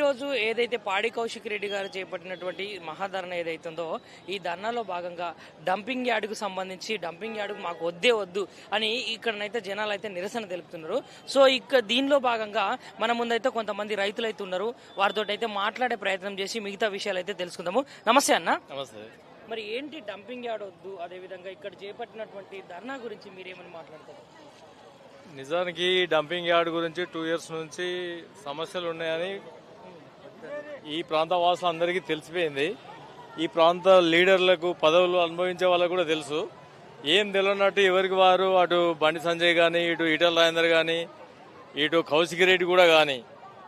ఈరోజు ఏదైతే పాడి కౌశిక్ రెడ్డి గారు చేపట్టినటువంటి మహాధరణ ఏదైతుందో ఈ ధర్నాలో భాగంగా డంపింగ్ యార్డుకు సంబంధించి డంపింగ్ యార్డుకు మాకు వద్దే వద్దు అని ఇక్కడనైతే జనాలు అయితే నిరసన తెలుపుతున్నారు. సో దీనిలో భాగంగా మన ముందైతే కొంతమంది రైతులు అయితే ఉన్నారు. వారితో అయితే మాట్లాడే ప్రయత్నం చేసి మిగతా విషయాలు అయితే తెలుసుకుందాము. నమస్తే అన్న. నమస్తే. మరి ఏంటి డంపింగ్ యార్డ్ వద్దు, అదేవిధంగా ఇక్కడ చేపట్టినటువంటి ధర్నా గురించి మీరేమని మాట్లాడతారు? నిజానికి డంపింగ్ యార్డ్ గురించి 2 years నుంచి సమస్యలు ఉన్నాయని ఈ ప్రాంత వాసులందరికీ తెలిసిపోయింది. ఈ ప్రాంత లీడర్లకు పదవులు అనుభవించే వాళ్ళకు కూడా తెలుసు. ఏం తెలియనట్టు ఎవరికి వారు అటు బండి సంజయ్ కానీ, ఇటు ఈటల రాజేందర్ కానీ, ఇటు కౌశిక్ రెడ్డి కూడా కానీ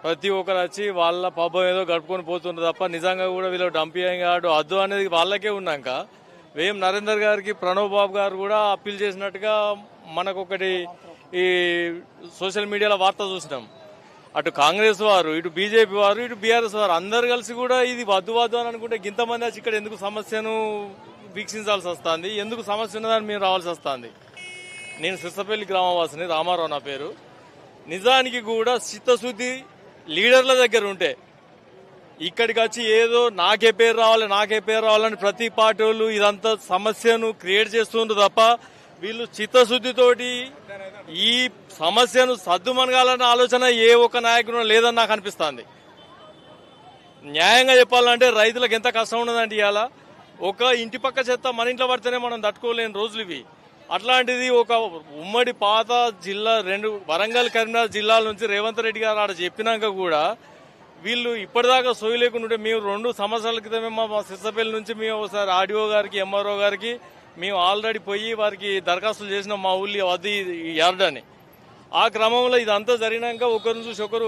ప్రతి ఒక్కరు వచ్చి వాళ్ళ పాపం ఏదో గడుపుకొని పోతున్నారు తప్ప నిజంగా కూడా వీళ్ళు డంపింగ్ యార్డ్ అద్దు అనేది వాళ్ళకే ఉన్నాక వేం నరేందర్ గారికి ప్రణవ్ బాబు గారు కూడా అప్పీల్ చేసినట్టుగా మనకొకటి ఈ సోషల్ మీడియాలో వార్త చూసినాం. అటు కాంగ్రెస్ వారు, ఇటు బీజేపీ వారు, ఇటు బీఆర్ఎస్ వారు అందరు కలిసి కూడా ఇది వద్దు వద్దు అని అనుకుంటే ఇంతమంది వచ్చి ఇక్కడ ఎందుకు సమస్యను వీక్షించాల్సి వస్తుంది, ఎందుకు సమస్య ఉన్నదని మేము రావాల్సి వస్తుంది. నేను సిర్సపల్లి గ్రామవాసిని, రామారావు నా పేరు. నిజానికి కూడా చిత్తశుద్ధి లీడర్ల దగ్గర ఉంటే ఇక్కడికి వచ్చి ఏదో నాకే పేరు రావాలని ప్రతి పార్టీ వాళ్ళు ఇదంతా సమస్యను క్రియేట్ చేస్తుండ్రు తప్ప వీళ్ళు చిత్తశుద్ధితోటి ఈ సమస్యను సద్దుమనగాలన్న ఆలోచన ఏ ఒక్క నాయకుడు లేదని నాకు అనిపిస్తుంది. న్యాయంగా చెప్పాలంటే రైతులకు ఎంత కష్టం ఉన్నదంటే ఇవాళ ఒక ఇంటి పక్క చెత్త మన ఇంట్లో పడితేనే మనం తట్టుకోలేని రోజులు ఇవి. అట్లాంటిది ఒక ఉమ్మడి పాత జిల్లా 2 వరంగల్ కరీంనగర్ జిల్లాల నుంచి రేవంత్ రెడ్డి గారు ఆడ చెప్పినాక కూడా వీళ్ళు ఇప్పటిదాకా సోయి లేకుండా ఉంటే మేము 2 సంవత్సరాల క్రితమే మా సిర్సపల్లి నుంచి మేము ఒకసారి ఆర్డీఓ గారికి, ఎంఆర్ఓ గారికి మేము ఆల్రెడీ పోయి వారికి దరఖాస్తులు చేసినాం మా ఊళ్ళో అది యార్డ్ అని. ఆ క్రమంలో ఇదంతా జరిగినాక ఒకరిని చూసి ఒకరు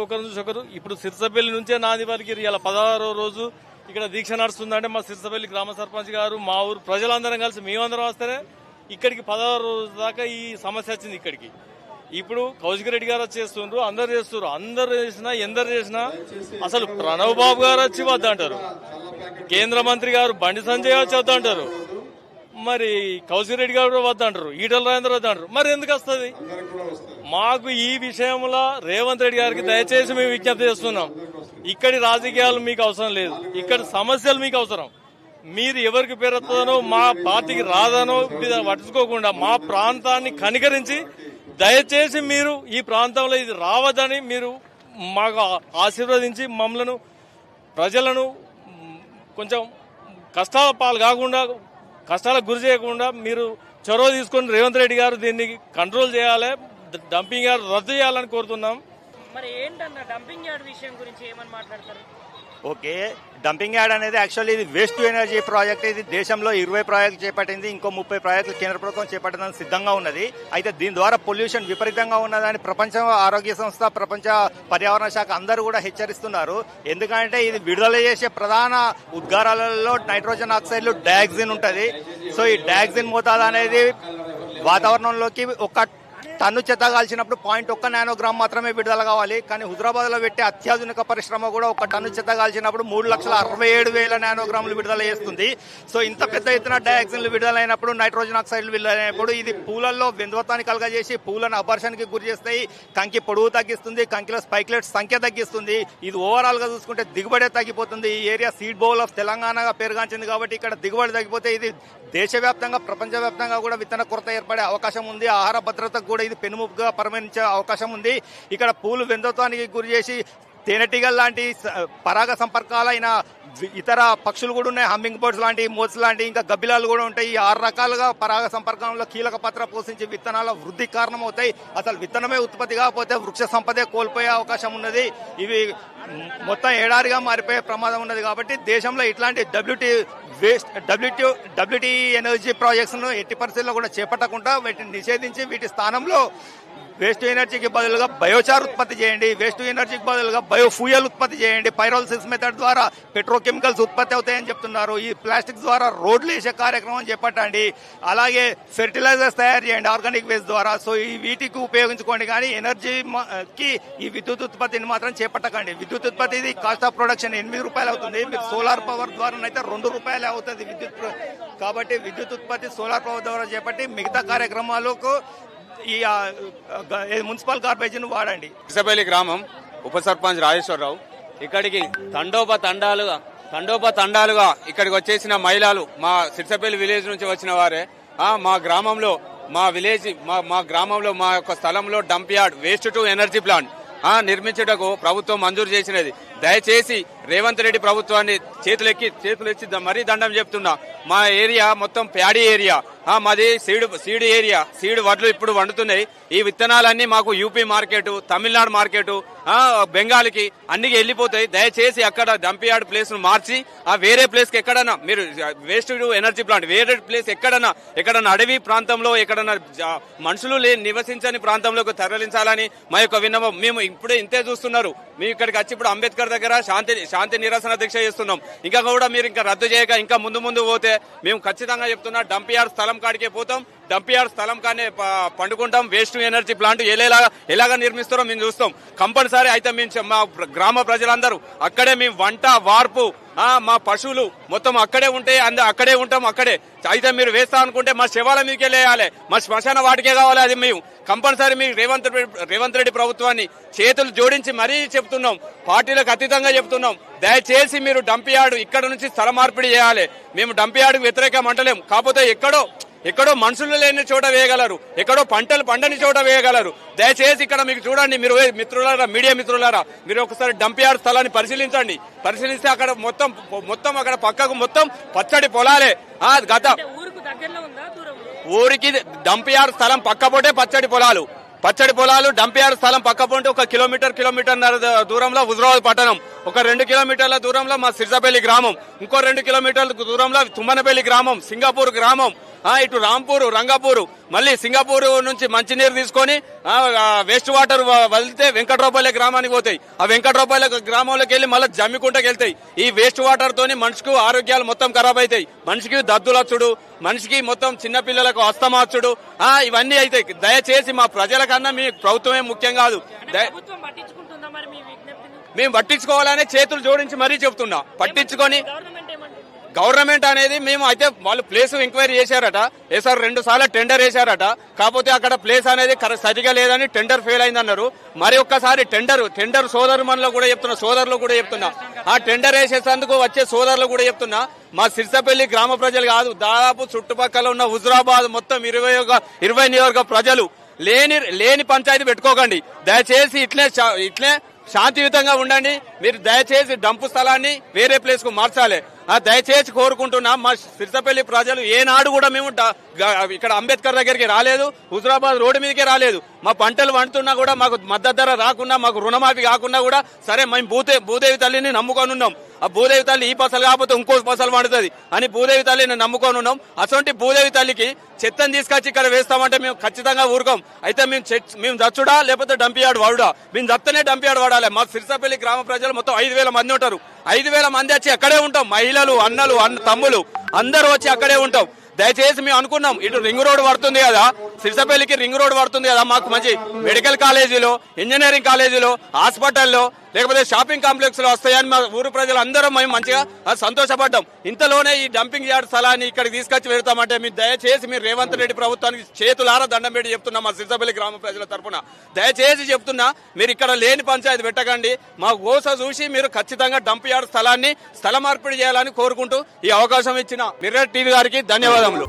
ఇప్పుడు సిర్సపల్లి నుంచే నాది వారికి ఇలా 16వ రోజు ఇక్కడ దీక్ష నడుస్తుందంటే మా సిర్సపల్లి గ్రామ సర్పంచ్ గారు, మా ఊరు ప్రజలందరం కలిసి మేమందరం వస్తేనే ఇక్కడికి 16వ రోజు దాకా ఈ సమస్య వచ్చింది. ఇక్కడికి ఇప్పుడు కౌశిక్ రెడ్డి గారు చేస్తుండ్రు, అందరు చేస్తున్నారు. అందరు చేసినా ఎందరు చేసినా అసలు ప్రణవ్ బాబు గారు వచ్చి వద్దంటారు, కేంద్ర మంత్రి గారు బండి సంజయ్ వచ్చి వద్దంటారు, మరి కౌశిక్ రెడ్డి గారు వద్దంటారు, ఈటల రాజేందర్ వద్దంటారు. మరి ఎందుకు వస్తుంది? మాకు ఈ విషయంలో రేవంత్ రెడ్డి గారికి దయచేసి మేము విజ్ఞప్తి చేస్తున్నాం. ఇక్కడి రాజకీయాలు మీకు అవసరం లేదు, ఇక్కడి సమస్యలు మీకు అవసరం. మీరు ఎవరికి పేరెత్తదనో మా పార్టీకి రాదనో పట్టించుకోకుండా మా ప్రాంతాన్ని కనికరించి దయచేసి మీరు ఈ ప్రాంతంలో ఇది రావద్దని మీరు మాకు ఆశీర్వదించి మమ్మలను ప్రజలను కొంచెం కష్టాల పాలు కాకుండా, కష్టాలకు గురి చేయకుండా మీరు చొరవ తీసుకొని రేవంత్ రెడ్డి గారు దీన్ని కంట్రోల్ చేయాలి, డంపింగ్ యార్డ్ రద్దు చేయాలని కోరుతున్నాం. మరి ఏంటన్న డంపింగ్ యార్డ్ విషయం గురించి ఏమని మాట్లాడతారు? ఓకే, డంపింగ్ యార్డ్ అనేది యాక్చువల్లీ ఇది వేస్ట్ టు ఎనర్జీ ప్రాజెక్ట్. ఇది దేశంలో 20 ప్రాజెక్టులు చేపట్టింది, ఇంకో 30 ప్రాజెక్టులు కేంద్ర ప్రభుత్వం చేపట్టడానికి సిద్ధంగా ఉన్నది. అయితే దీని ద్వారా పొల్యూషన్ విపరీతంగా ఉన్నదని ప్రపంచ ఆరోగ్య సంస్థ, ప్రపంచ పర్యావరణ శాఖ అందరూ కూడా హెచ్చరిస్తున్నారు. ఎందుకంటే ఇది విడుదల చేసే ప్రధాన ఉద్గారాలలో నైట్రోజన్ ఆక్సైడ్లు, డయాక్సిన్ ఉంటుంది. సో ఈ డయాక్సిన్ మోతాదు అనేది వాతావరణంలోకి ఒక టన్ను చెత్త కాల్చినప్పుడు 0.1 నానోగ్రామ్ మాత్రమే విడుదల కావాలి. కానీ హుజరాబాద్ లో పెట్టే అత్యాధునిక పరిశ్రమ కూడా ఒక టన్ను చెత్త కాల్చినప్పుడు 3,67,000 నానోగ్రాములు విడుదల చేస్తుంది. సో ఇంత పెద్ద ఎత్తున డయాక్సిన్లు విడుదలైనప్పుడు, నైట్రోజన్ ఆక్సైడ్లు విడుదలైనప్పుడు ఇది పూలల్లో వింధ్వత్వాన్ని కలగజేసి పూలను అపర్షన్కి గురి చేస్తాయి. కంకి పొడవు తగ్గిస్తుంది, కంకిలో స్పైక్లెట్స్ సంఖ్య తగ్గిస్తుంది. ఇది ఓవరాల్ గా చూసుకుంటే దిగుబడే తగ్గిపోతుంది. ఈ ఏరియా సీడ్ బౌల్ ఆఫ్ తెలంగాణగా పేరుగాంచింది కాబట్టి ఇక్కడ దిగుబడి తగ్గిపోతే ఇది దేశవ్యాప్తంగా, ప్రపంచవ్యాప్తంగా కూడా విత్తన కొరత ఏర్పడే అవకాశం ఉంది. ఆహార భద్రతకు కూడా ఇది పెనుముప్పుగా పరిగణించే అవకాశం ఉంది. ఇక్కడ పూలు వింధ్వత్వానికి గురి చేసి తేనెటీగల్ లాంటి పరాగ సంపర్కాలైన ఇతర పక్షులు కూడా ఉన్నాయి. హమ్మింగ్ బర్డ్స్ లాంటి, మోత్స్ లాంటి, ఇంకా గబ్బిలాలు కూడా ఉంటాయి. ఈ 6 రకాలుగా పరాగ సంపర్కంలో కీలక పాత్ర పోషించి విత్తనాల వృద్ధి కారణమవుతాయి. అసలు విత్తనమే ఉత్పత్తి కాకపోతే వృక్ష సంపదే కోల్పోయే అవకాశం ఉన్నది. ఇవి మొత్తం ఎడారిగా మారిపోయే ప్రమాదం ఉన్నది. కాబట్టి దేశంలో ఇట్లాంటి డబ్ల్యూటీ ఎనర్జీ ప్రాజెక్ట్స్ ను ఎట్టి పరిస్థితుల్లో కూడా చేపట్టకుండా వీటిని నిషేధించి వీటి స్థానంలో వేస్ట్ ఎనర్జీకి బదులుగా బయోచార్ ఉత్పత్తి చేయండి, వేస్ట్ ఎనర్జీకి బదులుగా బయోఫ్యూయల్ ఉత్పత్తి చేయండి. పైరోలిసిస్ మెథడ్ ద్వారా పెట్రోకెమికల్స్ ఉత్పత్తి అవుతాయని చెప్తున్నారు. ఈ ప్లాస్టిక్ ద్వారా రోడ్లు వేసే కార్యక్రమం చేపట్టండి. అలాగే ఫెర్టిలైజర్స్ తయారు చేయండి ఆర్గానిక్ వేస్ట్ ద్వారా. సో ఈ వీటికి ఉపయోగించుకోండి, కానీ ఎనర్జీకి ఈ విద్యుత్ ఉత్పత్తిని మాత్రం చేపట్టకండి. విద్యుత్ ఉత్పత్తి ఇది కాస్ట్ ఆఫ్ ప్రొడక్షన్ 8 రూపాయలు అవుతుంది. మీరు సోలార్ పవర్ ద్వారా అయితే 2 రూపాయలు అవుతుంది విద్యుత్. కాబట్టి విద్యుత్ ఉత్పత్తి సోలార్ పవర్ ద్వారా చేపట్టి మిగతా కార్యక్రమాలకు ఈ మున్సిపల్ గార్బేజ్ ను వాడండి. సిర్సపల్లి గ్రామం ఉప సర్పంచ్ రాజేశ్వరరావు. ఇక్కడికి తండోపతండాలుగా ఇక్కడికి వచ్చేసిన మహిళలు మా సిర్సపల్లి విలేజ్ నుంచి వచ్చిన వారే. మా గ్రామంలో మా గ్రామంలో మా యొక్క స్థలంలో dump yard waste to energy plant నిర్మించుటకు ప్రభుత్వం మంజూరు చేసినది. దయచేసి రేవంత్ రెడ్డి ప్రభుత్వాన్ని చేతులెచ్చి మరీ దండం చెప్తున్నా. మా ఏరియా మొత్తం ప్యాడీ ఏరియా, మాది సీడ్ ఏరియా. సీడ్ వడ్లు ఇప్పుడు వండుతున్నాయి. ఈ విత్తనాలన్నీ మాకు యూపీ మార్కెట్, తమిళనాడు మార్కెట్, బెంగాల్కి అన్నికి వెళ్ళిపోతాయి. దయచేసి అక్కడ డంప్ యార్డ్ ప్లేస్ ను మార్చి వేరే ప్లేస్ కి ఎక్కడన్నా మీరు వేస్ట్ టు ఎనర్జీ ప్లాంట్ వేరే ప్లేస్ ఎక్కడన్నా అడవి ప్రాంతంలో ఎక్కడన్నా మనుషులు నివసించని ప్రాంతంలోకి తరలించాలని మా యొక్క విన్నపం. మేము ఇప్పుడే ఇంతే చూస్తున్నారు. మేము ఇక్కడికి వచ్చి ఇప్పుడు అంబేద్కర్ దగ్గర శాంతి నిరసన దీక్ష చేస్తున్నాం. ఇంకా కూడా మీరు ఇంకా రద్దు చేయక ఇంకా ముందు పోతే మేము ఖచ్చితంగా చెప్తున్నా డంప్ యార్డ్ స్థలం కాడికే పోతాం. డంప్ యార్డ్ స్థలం కానీ పండుకుంటాం. వేస్ట్ ఎనర్జీ ప్లాంట్ ఎలాగా నిర్మిస్తారో మేము చూస్తాం కంపల్సరీ. అయితే మేము మా గ్రామ ప్రజలందరూ అక్కడే మేము వంట వార్పు మా పశువులు మొత్తం అక్కడే ఉంటాయి. అక్కడే ఉంటాం. అక్కడే అయితే మీరు వేస్తా అనుకుంటే మా శవాల మీదకే లేయాలి, మా శ్మశాన వాటికే కావాలి. అది మేము కంపల్సరీ మీ రేవంత్ రెడ్డి ప్రభుత్వాన్ని చేతులు జోడించి మరీ చెప్తున్నాం, పార్టీలకు అతీతంగా చెప్తున్నాం. దయచేసి మీరు డంప్ యార్డ్ ఇక్కడ నుంచి స్థల మార్పిడి చేయాలి. మేము డంప్ యార్డ్కు వ్యతిరేకం అంటలేం. కాకపోతే ఎక్కడో మనుషులు లేని చోట వేయగలరు, ఎక్కడో పంటలు పండని చోట వేయగలరు. దయచేసి ఇక్కడ మీకు చూడండి, మీరు మిత్రులారా, మీడియా మిత్రులారా, మీరు ఒకసారి డంప్ యార్డ్ స్థలాన్ని పరిశీలించండి. పరిశీలిస్తే అక్కడ మొత్తం అక్కడ పక్కకు మొత్తం పచ్చడి పొలాలే. ఊరికి డంప్ యార్డ్ స్థలం పక్కపోతే పచ్చడి పొలాలు డంప్ యార్డ్ స్థలం పక్కపోతే 1 కిలోమీటర్న్నర దూరంలో హుజరాబాద్ పట్టణం, 1-2 కిలోమీటర్ల దూరంలో మా సిర్సపల్లి గ్రామం, ఇంకో 2 కిలోమీటర్ల దూరంలో తుమ్మనపల్లి గ్రామం, సింగపూర్ గ్రామం, ఇటు రాంపూర్, రంగాపూర్, మళ్ళీ సింగపూర్ నుంచి మంచినీరు తీసుకొని వేస్ట్ వాటర్ వదిలితే వెంకట్రావుపల్లి గ్రామానికి పోతాయి. ఆ వెంకట్రావుపల్లి గ్రామంలోకి వెళ్లి మళ్ళీ జమ్మికుంటకి వెళ్తాయి. ఈ వేస్ట్ వాటర్ తోని మనిషికి ఆరోగ్యాలు మొత్తం ఖరాబ్ అవుతాయి. మనిషికి దద్దులచ్చుడు, మనిషికి మొత్తం చిన్నపిల్లలకు అస్తమాచ్చుడు, ఇవన్నీ అవుతాయి. దయచేసి మా ప్రజలకన్నా మీ ప్రభుత్వమే ముఖ్యం కాదు. మేము పట్టించుకోవాలనే చేతులు జోడించి మరీ చెప్తున్నా. పట్టించుకొని గవర్నమెంట్ అనేది మేము అయితే వాళ్ళు ప్లేస్ ఎంక్వైరీ చేశారట, సార్ 2 సార్లు టెండర్ వేశారట. కాకపోతే అక్కడ ప్లేస్ అనేది సరిగా లేదని టెండర్ ఫెయిల్ అయిందన్నారు. మరి ఒక్కసారి టెండర్ సోదరులు కూడా చెప్తున్నా, ఆ టెండర్ వేసేందుకు వచ్చే సోదరులు కూడా చెప్తున్నా, మా సిర్సపల్లి గ్రామ ప్రజలు కాదు, దాదాపు చుట్టుపక్కల ఉన్న హుజరాబాద్ మొత్తం 20 నియోజక ప్రజలు లేని పంచాయతీ పెట్టుకోకండి. దయచేసి ఇట్లే శాంతియుతంగా ఉండండి. మీరు దయచేసి డంపు స్థలాన్ని వేరే ప్లేస్ కు మార్చాలి. దయచేసి కోరుకుంటున్నాం. మా సిర్సపల్లి ప్రజలు ఏనాడు కూడా మేము ఇక్కడ అంబేద్కర్ దగ్గరికి రాలేదు, హుజరాబాద్ రోడ్డు మీదకే రాలేదు. మా పంటలు వండుతున్నా కూడా మాకు మద్దతు ధర రాకున్నా, మాకు రుణమాఫీ కాకుండా కూడా సరే మేము భూదేవి తల్లిని నమ్ముకొని ఉన్నాం. ఆ భూదేవి తల్లి ఈ పసలు కాకపోతే ఇంకో పసలు వండుతుంది అని భూదేవి తల్లిని నమ్ముకొని ఉన్నాం. అటువంటి భూదేవి తల్లికి చెత్తను తీసుకొచ్చి ఇక్కడ వేస్తామంటే మేము ఖచ్చితంగా ఊరుకోం. అయితే మేము చచ్చుడా లేకపోతే డంప్ యార్డ్ వాడుడా? మేము చత్తనే డంప్ యార్డ్ వాడాలి. మా సిర్సపల్లి గ్రామ ప్రజలు మొత్తం 5,000 మంది ఉంటారు. 5,000 మంది వచ్చి అక్కడే ఉంటాం. మహిళలు, అన్నలు, తమ్ములు అందరూ వచ్చి అక్కడే ఉంటాం. దయచేసి మేము అనుకున్నాం, ఇటు రింగ్ రోడ్ పడుతుంది కదా, సిర్సపల్లికి రింగ్ రోడ్ పడుతుంది కదా, మాకు మంచి మెడికల్ కాలేజీలో, ఇంజనీరింగ్ కాలేజీలో, హాస్పిటల్లో, లేకపోతే షాపింగ్ కాంప్లెక్స్ లో వస్తాయని మా ఊరు ప్రజలు అందరం మేము మంచిగా సంతోషపడ్డాం. ఇంతలోనే ఈ డంపింగ్ యార్డ్ స్థలాన్ని ఇక్కడికి తీసుకొచ్చి పెడతామంటే మీరు దయచేసి మీరు రేవంత్ రెడ్డి ప్రభుత్వానికి చేతులారా దండం పెట్టి చెప్తున్నా. మా సిర్సపల్లి గ్రామ ప్రజల తరఫున దయచేసి చెప్తున్నా, మీరు ఇక్కడ లేని పంచాయతీ పెట్టకండి. మా గోస చూసి మీరు ఖచ్చితంగా డంప్ యార్డ్ స్థలాన్ని స్థల మార్పిడి చేయాలని కోరుకుంటూ ఈ అవకాశం ఇచ్చిన మిర్రర్ టీవీ గారికి ధన్యవాదములు.